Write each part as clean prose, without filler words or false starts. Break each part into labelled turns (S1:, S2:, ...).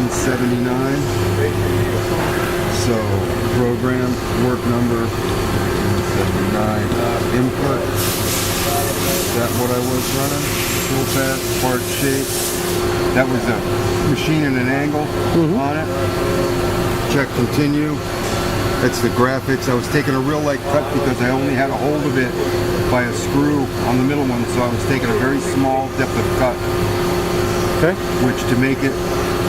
S1: 179. So program, work number, 179. Input, is that what I was running? Toolpath, part shape. That was a machine at an angle on it. Check continue. That's the graphics. I was taking a real light cut because I only had a hold of it by a screw on the middle one, so I was taking a very small depth of cut.
S2: Okay.
S1: Which to make it,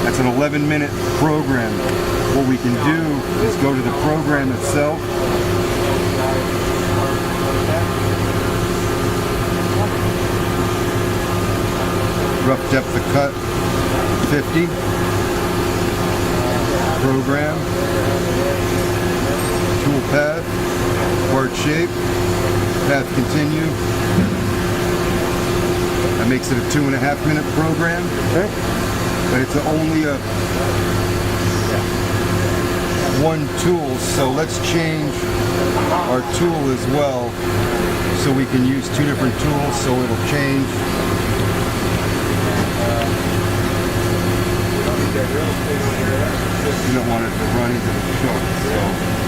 S1: that's an 11-minute program. What we can do is go to the program itself. Rough depth of cut, 50. Program. Tool path. Part shape. Path continue. That makes it a 2.5-minute program.
S2: Okay.
S1: But it's only a one tool, so let's change our tool as well so we can use two different tools, so it'll change. You don't want it to run into the shock, so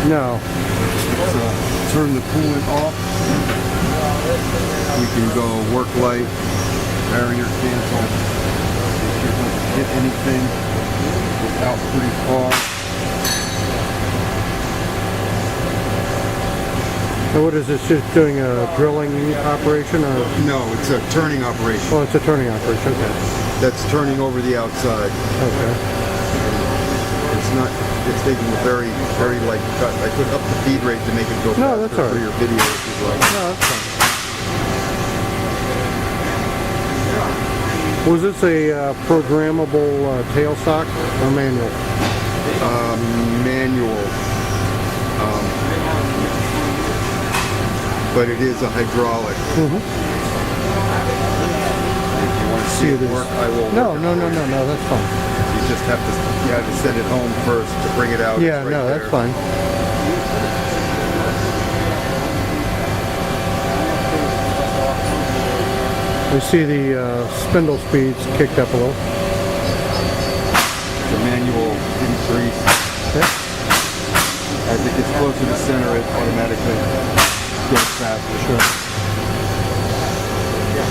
S2: No.
S1: let's turn the coolant off. We can go work light, barrier cancel. Make sure it doesn't hit anything. Goes out pretty far.
S2: So what is this, just doing a drilling operation or?
S1: No, it's a turning operation.
S2: Oh, it's a turning operation, okay.
S1: That's turning over the outside.
S2: Okay.
S1: It's taking a very, very light cut. I put up the feed rate to make it go
S2: No, that's
S1: faster
S2: all right.
S1: for your video if you'd like.
S2: No, that's fine. Was this a programmable tailstock or manual?
S1: Manual. But it is a hydraulic. If you want to see it work, I will.
S2: No, that's fine.
S1: You just have to, send it home first to bring it out.
S2: Yeah,
S1: It's right
S2: no,
S1: there.
S2: that's fine. We see the spindle speeds kicked up a little.
S1: The manual increase.
S2: Okay.
S1: As it gets closer to center, it automatically goes faster.
S2: Sure.
S3: Yeah.